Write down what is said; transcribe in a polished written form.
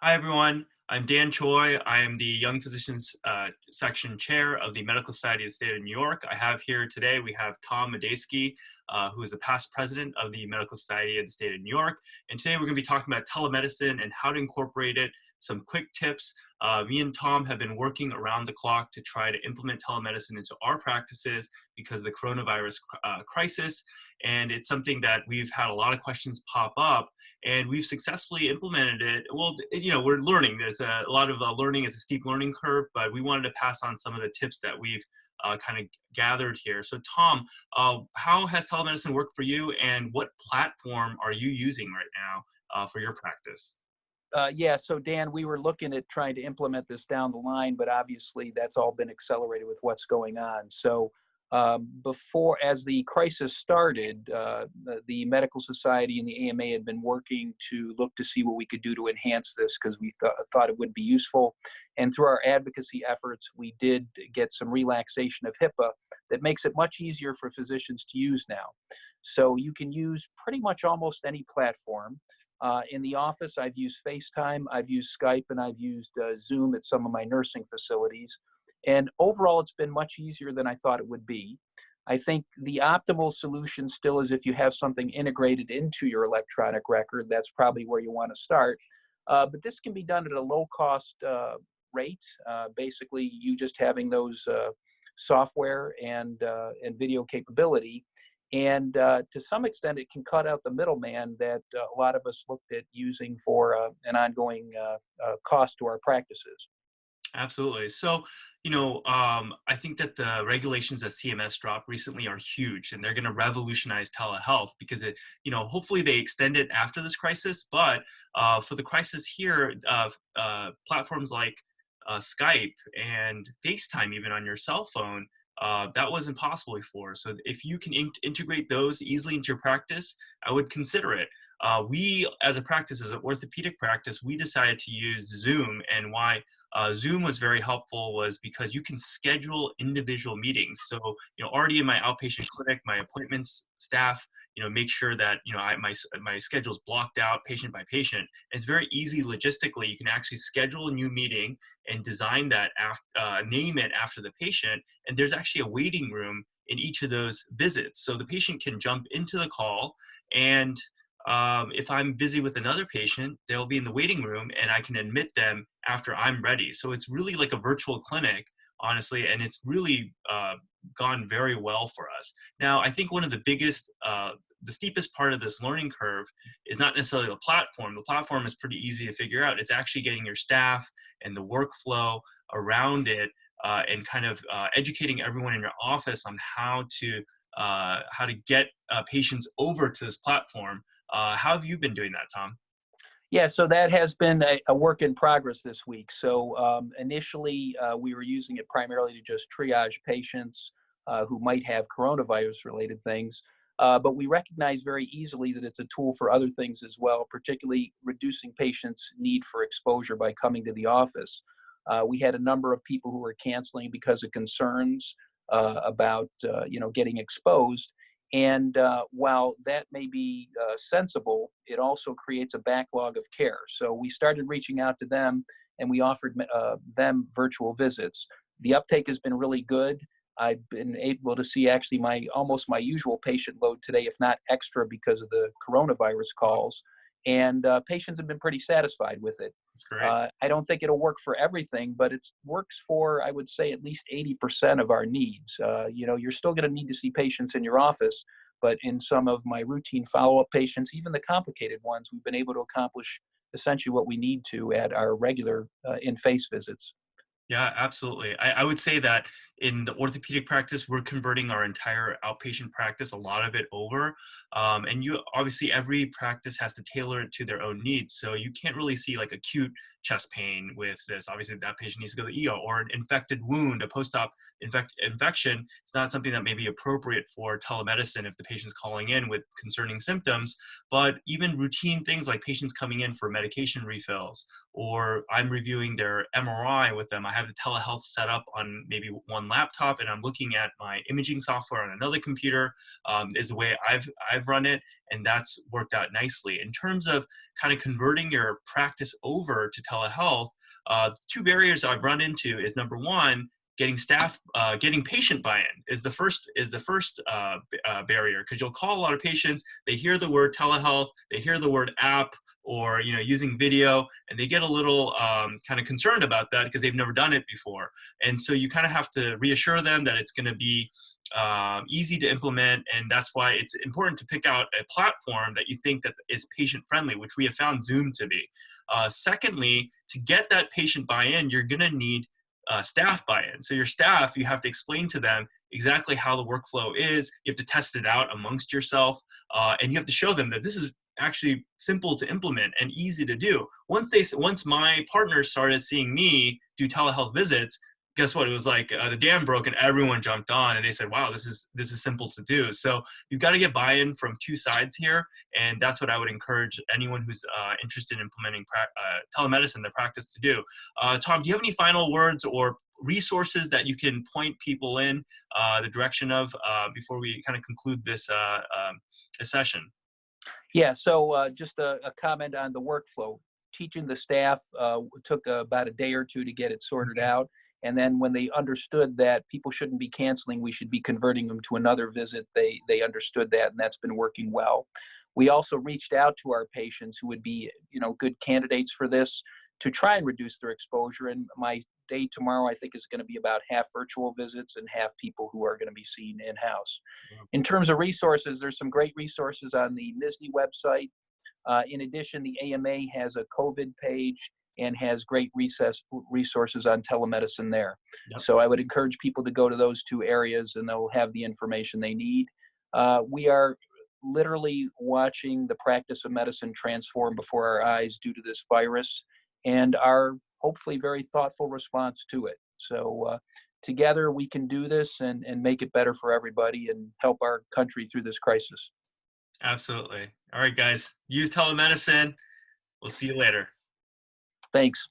Hi, everyone. I'm Dan Choi. I am the Young Physicians Section Chair of the Medical Society of the State of New York. I have here today, we have Tom Madejski, who is the past president of the Medical Society of the State of New York. And today we're going to be talking about telemedicine and how to incorporate it, some quick tips. Me and Tom have been working around the clock to try to implement telemedicine into our practices because of the coronavirus crisis. And it's something that we've had a lot of questions pop up, and we've successfully implemented it. Well, we're learning. There's a lot of learning. It's a steep learning curve, but we wanted to pass on some of the tips that we've kind of gathered here. So, Tom, how has telemedicine worked for you, and what platform are you using right now for your practice? Yeah, so Dan, we were looking at trying to implement this down the line, but obviously that's all been accelerated with what's going on. So as the crisis started, the Medical Society and the AMA had been working to look to see what we could do to enhance this because we thought it would be useful. And through our advocacy efforts, we did get some relaxation of HIPAA that makes it much easier for physicians to use now. So you can use pretty much almost any platform. In the office, I've used FaceTime, I've used Skype, and I've used Zoom at some of my nursing facilities. And overall, it's been much easier than I thought it would be. I think the optimal solution still is if you have something integrated into your electronic record, that's probably where you want to start. But this can be done at a low cost rate. Basically, you just having those software and video capability. And to some extent, it can cut out the middleman that a lot of us looked at using for an ongoing cost to our practices. Absolutely. So, I think that the regulations that CMS dropped recently are huge, and they're going to revolutionize telehealth because hopefully they extend it after this crisis. But for the crisis here, platforms like Skype and FaceTime, even on your cell phone, that wasn't possible before. So if you can integrate those easily into your practice, I would consider it. We, as a practice, as an orthopedic practice, we decided to use Zoom. And why Zoom was very helpful was because you can schedule individual meetings. So, already in my outpatient clinic, my appointments staff, make sure that, my schedule's blocked out patient by patient. And it's very easy logistically. You can actually schedule a new meeting and design that, name it after the patient. And there's actually a waiting room in each of those visits. So the patient can jump into the call, and if I'm busy with another patient, they'll be in the waiting room and I can admit them after I'm ready. So it's really like a virtual clinic, honestly, and it's really gone very well for us. Now, I think one of the steepest part of this learning curve is not necessarily the platform. The platform is pretty easy to figure out. It's actually getting your staff and the workflow around it, and kind of educating everyone in your office on how to get patients over to this platform. How have you been doing that, Tom? Yeah, so that has been a work in progress this week. So initially, we were using it primarily to just triage patients who might have coronavirus-related things. But we recognize very easily that it's a tool for other things as well, particularly reducing patients' need for exposure by coming to the office. We had a number of people who were canceling because of concerns about getting exposed. And while that may be sensible, it also creates a backlog of care. So we started reaching out to them, and we offered them virtual visits. The uptake has been really good. I've been able to see actually almost my usual patient load today, if not extra, because of the coronavirus calls. And patients have been pretty satisfied with it. That's great. I don't think it'll work for everything, but it works for, I would say, at least 80% of our needs. You're still going to need to see patients in your office, but in some of my routine follow-up patients, even the complicated ones, we've been able to accomplish essentially what we need to at our regular in-face visits. Yeah, absolutely. I would say that in the orthopedic practice, we're converting our entire outpatient practice, a lot of it over. And obviously every practice has to tailor it to their own needs. So you can't really see like acute chest pain with this. Obviously that patient needs to go to the ER, or an infected wound, a post-op infection. It's not something that may be appropriate for telemedicine if the patient's calling in with concerning symptoms. But even routine things like patients coming in for medication refills, or I'm reviewing their MRI with them. I I have the telehealth set up on maybe one laptop, and I'm looking at my imaging software on another computer. Is the way I've run it, and that's worked out nicely. In terms of kind of converting your practice over to telehealth, two barriers I've run into is number one, getting patient buy-in is the first barrier, because you'll call a lot of patients, they hear the word telehealth, they hear the word app, or using video, and they get a little kind of concerned about that because they've never done it before. And so you kind of have to reassure them that it's going to be easy to implement, and that's why it's important to pick out a platform that you think that is patient friendly, which we have found Zoom to be. Secondly, to get that patient buy-in, you're going to need staff buy-in. So your staff, you have to explain to them exactly how the workflow is. You have to test it out amongst yourself, and you have to show them that this is actually simple to implement and easy to do. Once my partners started seeing me do telehealth visits, guess what? It was like the dam broke and everyone jumped on, and they said, "Wow, this is simple to do." So you've got to get buy-in from two sides here, and that's what I would encourage anyone who's interested in implementing telemedicine, their practice, to do. Tom, do you have any final words or resources that you can point people in the direction of before we kind of conclude this session? Yeah, so just a comment on the workflow. Teaching the staff took about a day or two to get it sorted out. And then when they understood that people shouldn't be canceling, we should be converting them to another visit, they understood that, and that's been working well. We also reached out to our patients who would be, good candidates for this to try and reduce their exposure. And my day tomorrow, I think, is going to be about half virtual visits and half people who are going to be seen in-house. In terms of resources, there's some great resources on the NISNY website. In addition, the AMA has a COVID page and has great resources on telemedicine there. Yep. So I would encourage people to go to those two areas, and they'll have the information they need. We are literally watching the practice of medicine transform before our eyes due to this virus, and our hopefully very thoughtful response to it. So together we can do this and make it better for everybody and help our country through this crisis. Absolutely. All right, guys, use telemedicine. We'll see you later. Thanks.